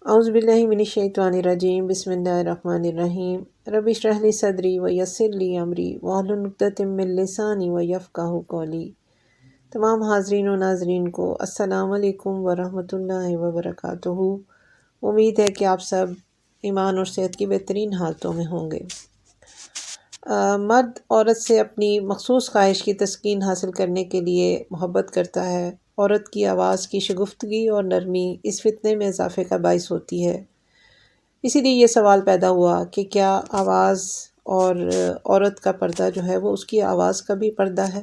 اعوذ باللہ من الشیطان الرجیم بسم اللہ الرحمن الرحیم رب اشرح لی صدری ویسر لی امری واحلل عقدۃ من لسانی یفقہوا قولی۔ تمام حاضرین و ناظرین کو السلام علیکم ورحمۃ اللہ وبرکاتہ۔ امید ہے کہ آپ سب ایمان اور صحت کی بہترین حالتوں میں ہوں گے۔ مرد عورت سے اپنی مخصوص خواہش کی تسکین حاصل کرنے کے لیے محبت کرتا ہے۔ عورت کی آواز کی شگفتگی اور نرمی اس فتنے میں اضافے کا باعث ہوتی ہے۔ اسی لیے یہ سوال پیدا ہوا کہ کیا آواز اور عورت کا پردہ جو ہے وہ اس کی آواز کا بھی پردہ ہے؟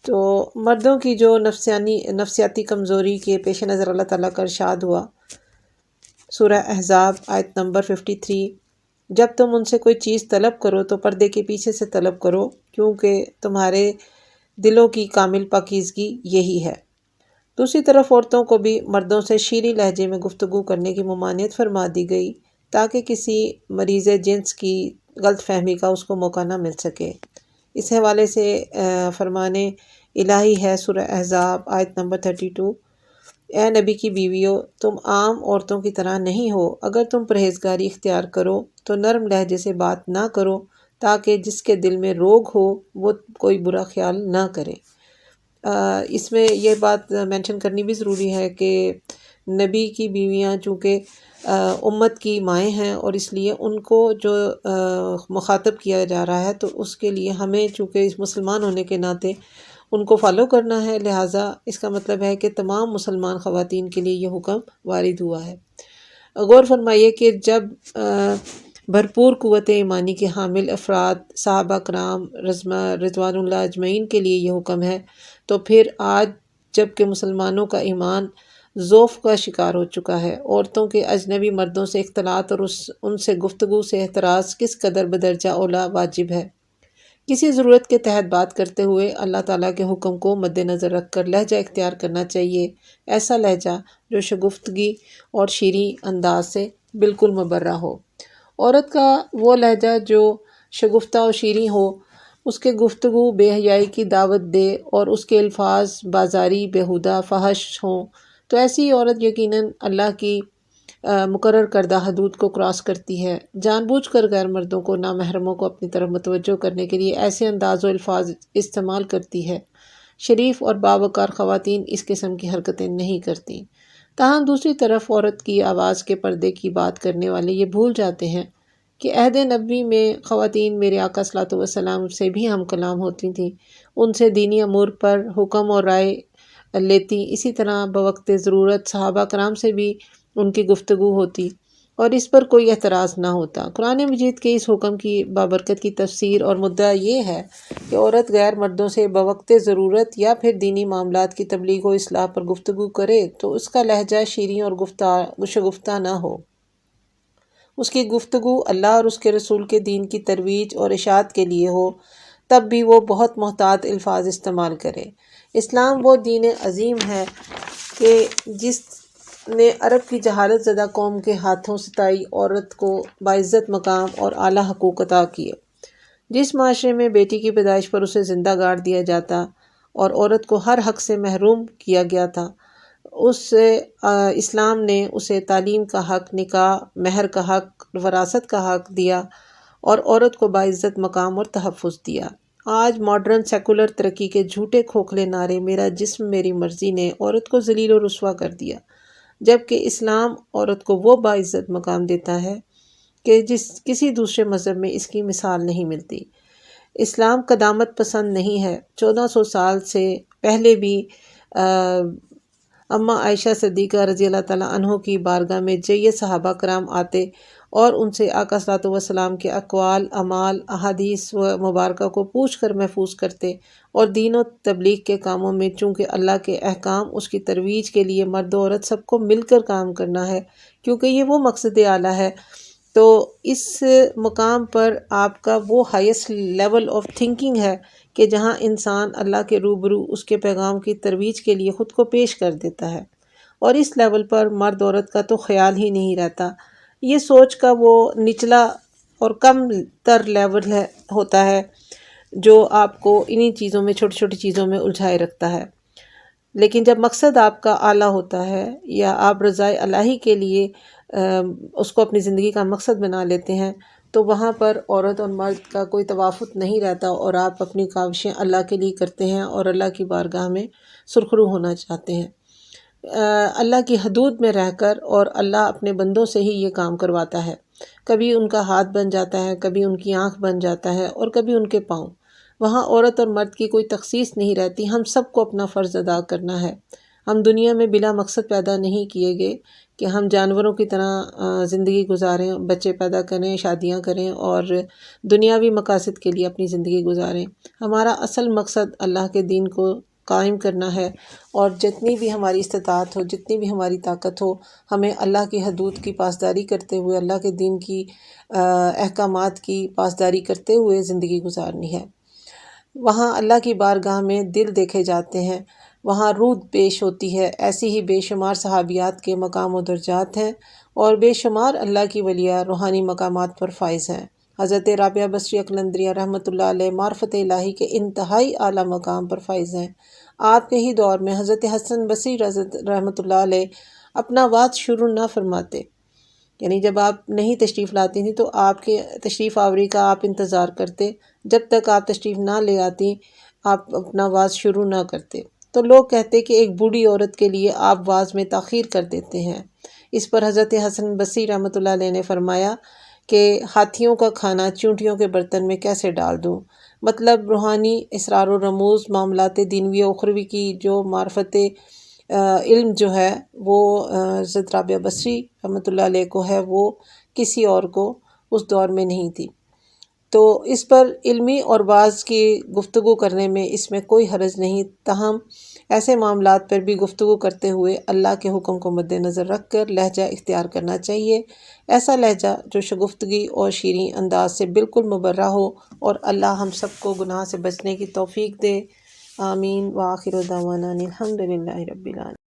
تو مردوں کی جو نفسیاتی کمزوری کے پیش نظر اللہ تعالیٰ کا ارشاد ہوا سورہ احزاب آیت نمبر 53، جب تم ان سے کوئی چیز طلب کرو تو پردے کے پیچھے سے طلب کرو، کیونکہ تمہارے دلوں کی کامل پاکیزگی یہی ہے۔ دوسری طرف عورتوں کو بھی مردوں سے شیریں لہجے میں گفتگو کرنے کی ممانعت فرما دی گئی تاکہ کسی مریض جنس کی غلط فہمی کا اس کو موقع نہ مل سکے۔ اس حوالے سے فرمان الہی ہے سورہ احزاب آیت نمبر 32، اے نبی کی بیویوں، تم عام عورتوں کی طرح نہیں ہو، اگر تم پرہیزگاری اختیار کرو تو نرم لہجے سے بات نہ کرو تاکہ جس کے دل میں روگ ہو وہ کوئی برا خیال نہ کرے۔ اس میں یہ بات مینشن کرنی بھی ضروری ہے کہ نبی کی بیویاں چونکہ امت کی مائیں ہیں اور اس لیے ان کو جو مخاطب کیا جا رہا ہے تو اس کے لیے ہمیں چونکہ اس مسلمان ہونے کے ناطے ان کو فالو کرنا ہے، لہٰذا اس کا مطلب ہے کہ تمام مسلمان خواتین کے لیے یہ حکم وارد ہوا ہے۔ غور فرمائیے کہ جب بھرپور قوت ایمانی کے حامل افراد صحابہ کرام رضوان اللہ اجمعین کے لیے یہ حکم ہے، تو پھر آج جب کہ مسلمانوں کا ایمان ضعف کا شکار ہو چکا ہے، عورتوں کے اجنبی مردوں سے اختلاط اور ان سے گفتگو سے احتراز کس قدر بدرجہ اولیٰ واجب ہے۔ کسی ضرورت کے تحت بات کرتے ہوئے اللہ تعالیٰ کے حکم کو مد نظر رکھ کر لہجہ اختیار کرنا چاہیے، ایسا لہجہ جو شگفتگی اور شیریں انداز سے بالکل مبرہ ہو۔ عورت کا وہ لہجہ جو شگفتہ و شیریں ہو، اس کے گفتگو بے حیائی کی دعوت دے اور اس کے الفاظ بازاری بیہودہ فحش ہوں، تو ایسی عورت یقیناً اللہ کی مقرر کردہ حدود کو کراس کرتی ہے، جان بوجھ کر غیر مردوں کو نامحرموں کو اپنی طرف متوجہ کرنے کے لیے ایسے انداز و الفاظ استعمال کرتی ہے۔ شریف اور باوقار خواتین اس قسم کی حرکتیں نہیں کرتی۔ تاہم دوسری طرف عورت کی آواز کے پردے کی بات کرنے والے یہ بھول جاتے ہیں کہ عہد نبوی میں خواتین میرے آقا صلی اللہ علیہ وسلم سے بھی ہم کلام ہوتی تھیں، ان سے دینی امور پر حکم اور رائے لیتی، اسی طرح بوقت ضرورت صحابہ کرام سے بھی ان کی گفتگو ہوتی اور اس پر کوئی اعتراض نہ ہوتا۔ قرآن مجید کے اس حکم کی بابرکت کی تفسیر اور مدعا یہ ہے کہ عورت غیر مردوں سے بوقت ضرورت یا پھر دینی معاملات کی تبلیغ و اصلاح پر گفتگو کرے تو اس کا لہجہ شیریں اور شگفتہ نہ ہو، اس کی گفتگو اللہ اور اس کے رسول کے دین کی ترویج اور اشاعت کے لیے ہو، تب بھی وہ بہت محتاط الفاظ استعمال کرے۔ اسلام وہ دین عظیم ہے کہ جس نے عرب کی جہالت زدہ قوم کے ہاتھوں ستائی عورت کو باعزت مقام اور اعلیٰ حقوق عطا کیے۔ جس معاشرے میں بیٹی کی پیدائش پر اسے زندہ گاڑ دیا جاتا اور عورت کو ہر حق سے محروم کیا گیا تھا، اسلام نے اسے تعلیم کا حق، نکاح، مہر کا حق، وراثت کا حق دیا اور عورت کو باعزت مقام اور تحفظ دیا۔ آج ماڈرن سیکولر ترقی کے جھوٹے کھوکھلے نعرے میرا جسم میری مرضی نے عورت کو ذلیل و رسوا کر دیا، جبکہ اسلام عورت کو وہ باعزت مقام دیتا ہے کہ کسی دوسرے مذہب میں اس کی مثال نہیں ملتی۔ اسلام قدامت پسند نہیں ہے۔ 1400 سال سے پہلے بھی اماں عائشہ صدیقہ رضی اللہ تعالیٰ عنہ کی بارگاہ میں جید صحابہ کرام آتے اور ان سے آقا صلی اللہ علیہ وسلم کے اقوال، اعمال، احادیث و مبارکہ کو پوچھ کر محفوظ کرتے اور دین و تبلیغ کے کاموں میں چونکہ اللہ کے احکام اس کی ترویج کے لیے مرد و عورت سب کو مل کر کام کرنا ہے، کیونکہ یہ وہ مقصد اعلیٰ ہے، تو اس مقام پر آپ کا وہ ہائیسٹ لیول آف تھنکنگ ہے کہ جہاں انسان اللہ کے روبرو اس کے پیغام کی ترویج کے لیے خود کو پیش کر دیتا ہے، اور اس لیول پر مرد عورت کا تو خیال ہی نہیں رہتا۔ یہ سوچ کا وہ نچلا اور کم تر لیول ہوتا ہے جو آپ کو انہی چیزوں میں، چھوٹی چھوٹی چیزوں میں الجھائے رکھتا ہے۔ لیکن جب مقصد آپ کا اعلیٰ ہوتا ہے یا آپ رضائے الہی کے لیے اس کو اپنی زندگی کا مقصد بنا لیتے ہیں تو وہاں پر عورت اور مرد کا کوئی توافت نہیں رہتا، اور آپ اپنی کاوشیں اللہ کے لیے کرتے ہیں اور اللہ کی بارگاہ میں سرخرو ہونا چاہتے ہیں، اللہ کی حدود میں رہ کر، اور اللہ اپنے بندوں سے ہی یہ کام کرواتا ہے۔ کبھی ان کا ہاتھ بن جاتا ہے، کبھی ان کی آنکھ بن جاتا ہے، اور کبھی ان کے پاؤں۔ وہاں عورت اور مرد کی کوئی تخصیص نہیں رہتی، ہم سب کو اپنا فرض ادا کرنا ہے۔ ہم دنیا میں بلا مقصد پیدا نہیں کیے گئے کہ ہم جانوروں کی طرح زندگی گزاریں، بچے پیدا کریں، شادیاں کریں اور دنیاوی مقاصد کے لیے اپنی زندگی گزاریں۔ ہمارا اصل مقصد اللہ کے دین کو قائم کرنا ہے، اور جتنی بھی ہماری استطاعت ہو، جتنی بھی ہماری طاقت ہو، ہمیں اللہ کی حدود کی پاسداری کرتے ہوئے، اللہ کے دین کی احکامات کی پاسداری کرتے ہوئے زندگی گزارنی ہے۔ وہاں اللہ کی بارگاہ میں دل دیکھے جاتے ہیں، وہاں روح پیش ہوتی ہے۔ ایسی ہی بے شمار صحابیات کے مقام و درجات ہیں، اور بے شمار اللہ کی ولیاء روحانی مقامات پر فائز ہیں۔ حضرت رابعہ بصری قلندریہ رحمۃ اللہ علیہ معرفت الہی کے انتہائی اعلیٰ مقام پر فائز ہیں۔ آپ کے ہی دور میں حضرت حسن بصری رحمۃ اللہ علیہ اپنا وعظ شروع نہ فرماتے، یعنی جب آپ نہیں تشریف لاتی تھیں تو آپ کے تشریف آوری کا آپ انتظار کرتے، جب تک آپ تشریف نہ لے آتی آپ اپنا وعظ شروع نہ کرتے۔ تو لوگ کہتے کہ ایک بوڑھی عورت کے لیے آپ وعظ میں تاخیر کر دیتے ہیں۔ اس پر حضرت حسن بصری رحمۃ اللہ علیہ نے فرمایا کہ ہاتھیوں کا کھانا چونٹیوں کے برتن میں کیسے ڈال دوں؟ مطلب روحانی اسرار و رموز معاملات دینوی و اخروی کی جو معرفت علم جو ہے وہ حضرت رابعہ بصری رحمۃ اللہ علیہ کو ہے، وہ کسی اور کو اس دور میں نہیں تھی۔ تو اس پر علمی اور بعض کی گفتگو کرنے میں اس میں کوئی حرج نہیں، تاہم ایسے معاملات پر بھی گفتگو کرتے ہوئے اللہ کے حکم کو مد نظر رکھ کر لہجہ اختیار کرنا چاہیے، ایسا لہجہ جو شگفتگی اور شیریں انداز سے بالکل مبرہ ہو، اور اللہ ہم سب کو گناہ سے بچنے کی توفیق دے۔ آمین۔ وآخر دعوانا الحمد للہ رب العالمین۔